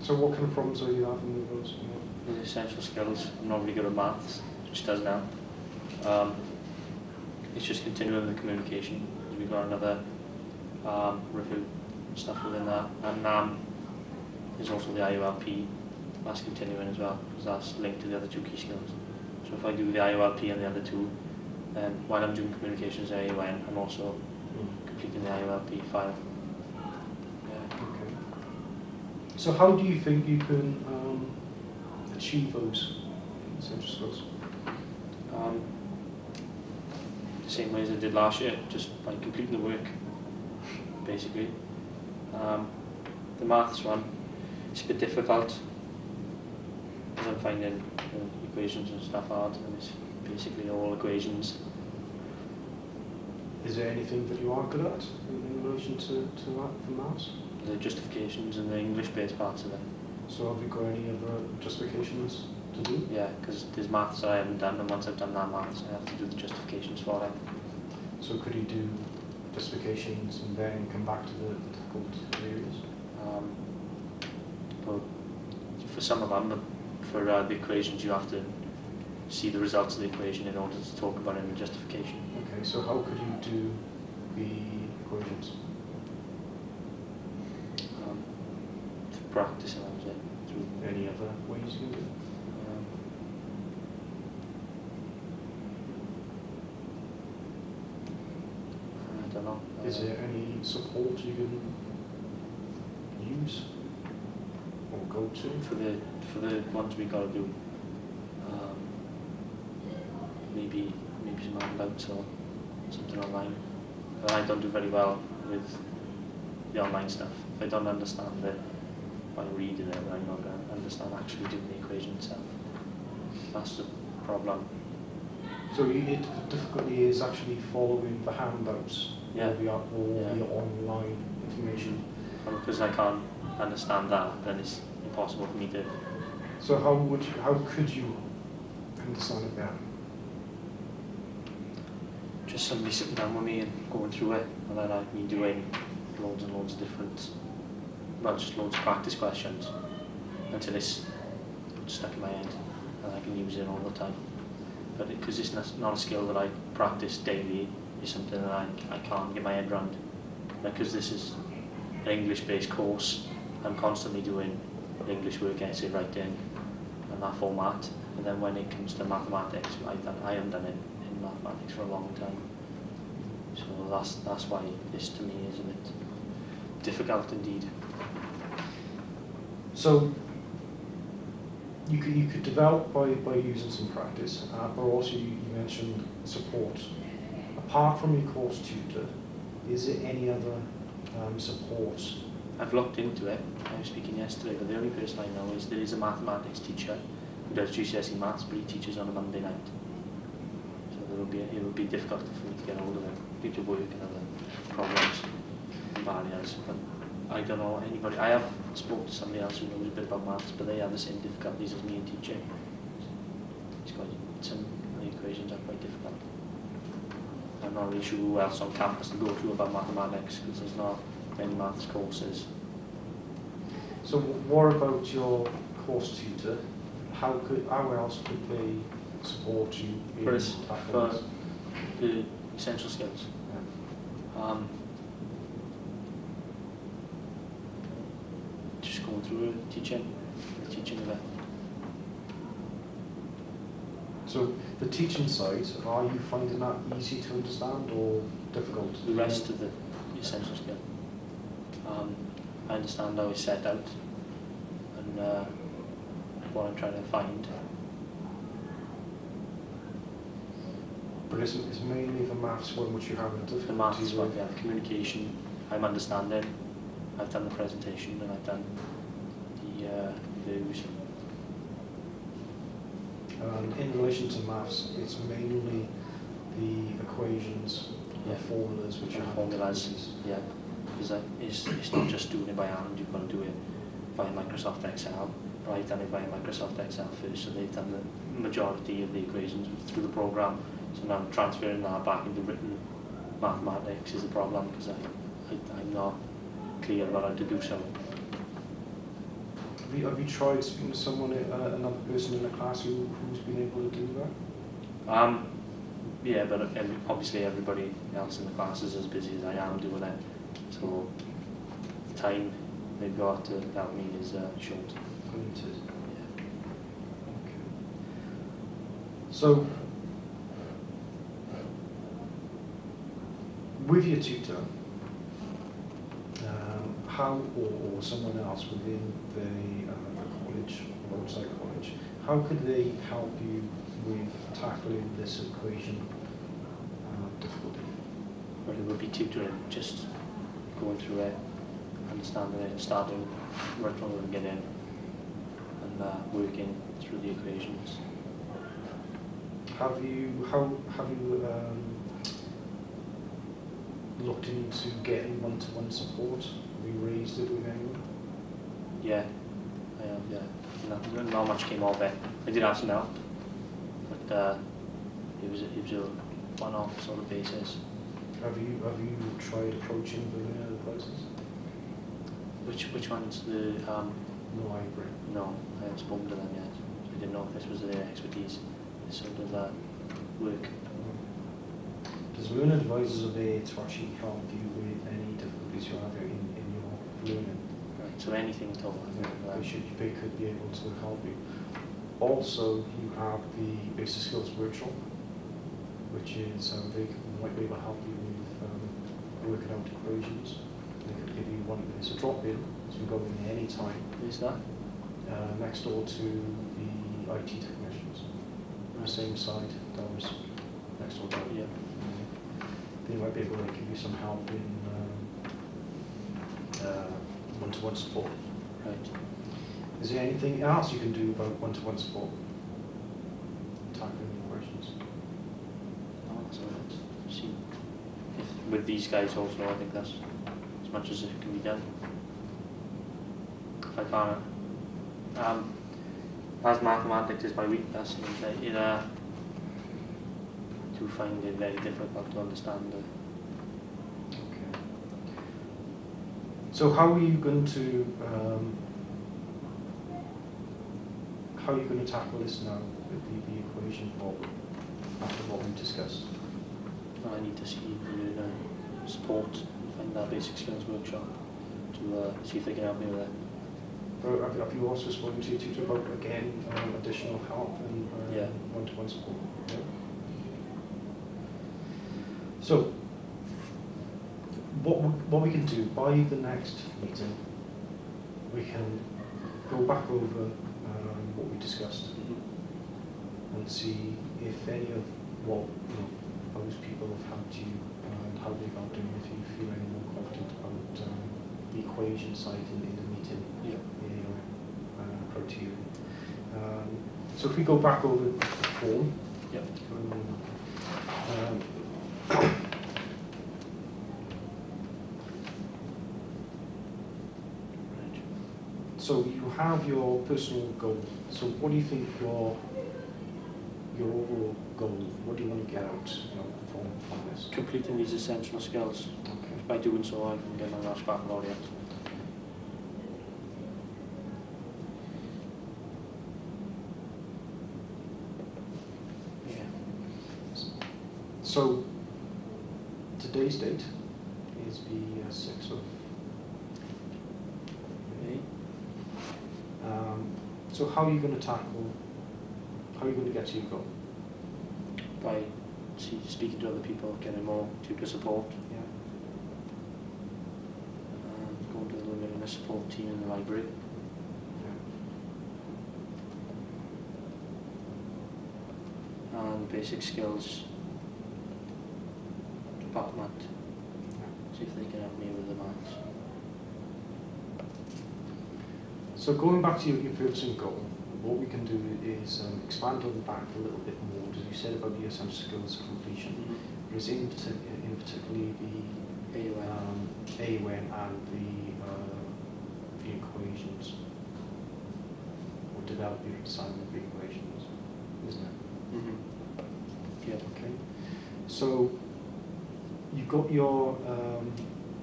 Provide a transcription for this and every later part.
So what kind of problems are you having with those? The essential skills. I'm not really good at maths, which does now. It's just continuing the communication. We've got another review stuff within that, and there's also the IOLP. That's continuing as well, because that's linked to the other two key skills. So if I do the IOLP and the other two, then while I'm doing communications AUN, I'm also completing the IOLP file. Yeah. Okay. So how do you think you can achieve those essential skills? The same way as I did last year, just by completing the work, basically. The maths one, it's a bit difficult, as I'm finding equations and stuff hard, and it's basically all equations. Is there anything that you are good at in relation to that for maths? The justifications and the English-based parts of it. So have you got any other justifications to do? Yeah, because there's maths that I haven't done, and once I've done that maths, I have to do the justifications for it. So could you do justifications and then come back to the difficult areas? Well, for some of them, for the equations, you have to see the results of the equation in order to talk about it in the justification. Okay, so how could you do the equations? Through practice, I would say. Through any other ways you can do it? I don't know. Is there any support you can use or go to? For the ones we got to do, maybe some handouts or something online. But I don't do very well with the online stuff. If I don't understand it, if I read it, I'm not going to understand actually doing the equation itself. That's the problem. So the difficulty is actually following the handouts, yeah, or the online information. Because I can't understand that, then it's impossible for me to. So how could you understand it better? Just somebody sitting down with me and going through it, and then I've been doing loads and loads of different, well, just loads of practice questions until it's stuck in my head and I can use it all the time. But because it's not a skill that I practice daily, it's something that I can't get my head around. Because this is an English-based course, I'm constantly doing English work essay writing and that format. And then when it comes to mathematics, I haven't done it in mathematics for a long time. So that's why this to me is a bit difficult indeed. So you could develop by using some practice, but also you mentioned support. Apart from your course tutor, is there any other support? I've looked into it. I was speaking yesterday, but the only person I know is there is a mathematics teacher who does GCSE maths, but he teaches on a Monday night. So it would be difficult for me to get hold of him due to work and other problems and barriers. But I don't know anybody. I have spoken to somebody else who knows a bit about maths, but they have the same difficulties as me in teaching. Some of the equations are quite difficult. I'm not really sure who else on campus to go to about mathematics, because there's not many maths courses. So what about your course tutor? How else could they support you in for the essential skills? Yeah. Just going through the teaching of it. So the teaching side, are you finding that easy to understand or difficult? The rest of the essential skill. I understand how it's set out and what I'm trying to find. But it's mainly the maths one which you're having difficulty with? The maths one, yeah. Communication, I'm understanding. I've done the presentation and I've done the reviews. In relation to maths, it's mainly the equations, the formulas which are formulas. Yeah, because it's not just doing it by hand. You've got to do it via Microsoft Excel. But I've done it via Microsoft Excel first, so they've done the majority of the equations through the program. So now transferring that back into written mathematics is a problem because I'm not clear about how to do so. Have you tried speaking to someone, another person in the class who's been able to do that? Yeah, but obviously everybody else in the class is as busy as I am doing it, so the time they've got to help me is short. Limited. Yeah. Okay. So, with your tutor, how, or someone else within the college, or outside college, how could they help you with tackling this equation difficulty? Well, it would be tutoring, just going through it, understanding it, starting right from the beginning, and working through the equations. Have you looked into getting one-to-one support? Have you raised it with anyone? Yeah, I have, yeah. Not much came of it. I did have some help, but it was a one-off sort of basis. Have you tried approaching the other places? Which one's the No, I agree. No, I haven't spoken to them yet. I didn't know if this was their expertise, this sort of work. Does learning advisors are there to actually help you with any difficulties you have in your learning? Right. So anything at all. They could be able to help you. Also, you have the basic skills workshop, which is they might be able to help you with working out equations. They could give you one. It's a drop in, so you can go in any time. Is that? Next door to the IT technicians. On the same side, doors next door. Yeah. They might be able to give you some help in one-to-one support. Right. Is there anything else you can do about one-to-one support? Tackling equations. No, that's all right. See, with these guys also, I think that's as much as it can be done. If I can't. As mathematics is my weakness, and I do find it very difficult to understand. Okay. So how are you going to tackle this now with the equation problem after what we discussed? I need to see the support and find that basic skills workshop to see if they can help me with it. Have you also spoken to your tutor about, again, additional help and yeah. one-to-one support? Yeah. So, what we can do by the next meeting, we can go back over what we discussed and see if any of what those people have helped you and how they got doing, if you feel any more confident about the equation side in the meeting. Yeah. Criteria. So if we go back over the form. Yep. So you have your personal goal. So what do you think your overall goal? What do you want to get out from this? Completing these essential skills. Okay. By doing so, I can get my Welsh baccalaureate. So, today's date is the 6th of May. So how are you going to tackle, how are you going to get to your goal? By speaking to other people, getting more tutor support, Yeah. going to the support team in the library. Yeah. And basic skills department. See if they can help me with the maths. So going back to your personal goal, what we can do is expand on that a little bit more, as you said about the essential skills completion. Because in particularly the AUM and the equations, or developing assignment of the equations, isn't it? Yeah. Okay. So you've got your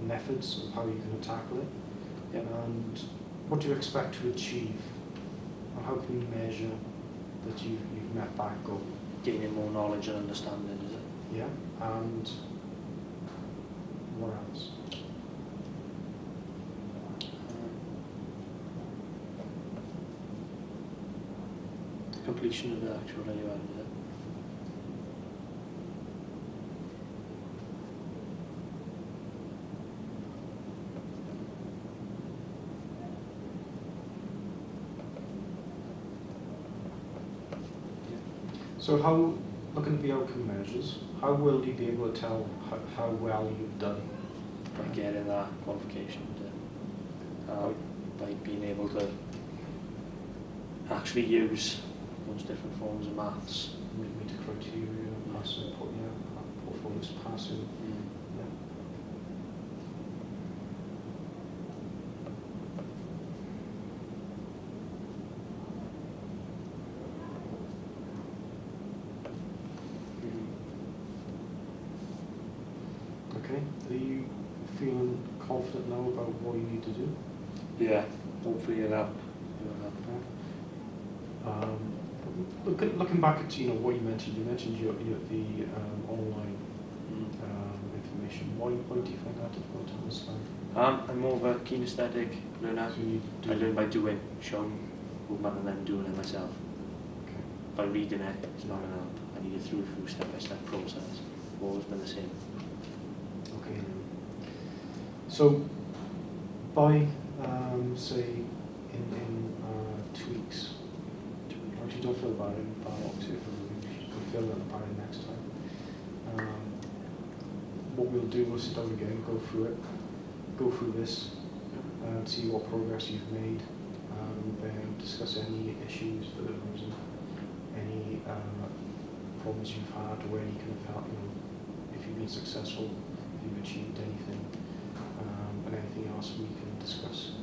methods of how you're going to tackle it. Yeah. And what do you expect to achieve? Or how can you measure that you've met that goal? Gaining more knowledge and understanding, is it? Yeah, and what else? Completion of the actual AUM, is it? So how, looking at the outcome measures, how will you be able to tell how well you've done? By getting that qualification, by being able to actually use those different forms of maths. Meet the criteria, passing, portfolios passing. Yeah. Okay, are you feeling confident now about what you need to do? Yeah, hopefully it'll help. Looking back at what you mentioned the online information. Why do you find that difficult to understand? I'm more of a kinesthetic learner. So you do, I learn by doing, showing movement and then doing it myself. okay. By reading it, it's not enough. I need a through step-by-step process. Always been the same. Okay. So by say in 2 weeks. Actually, don't feel about it. Obviously, if you feel about it next time. What we'll do, we'll sit down again, go through this, and see what progress you've made, and then discuss any issues that have arisen, any problems you've had, where you can have helped, if you've been successful, if you've achieved anything, and anything else we can discuss.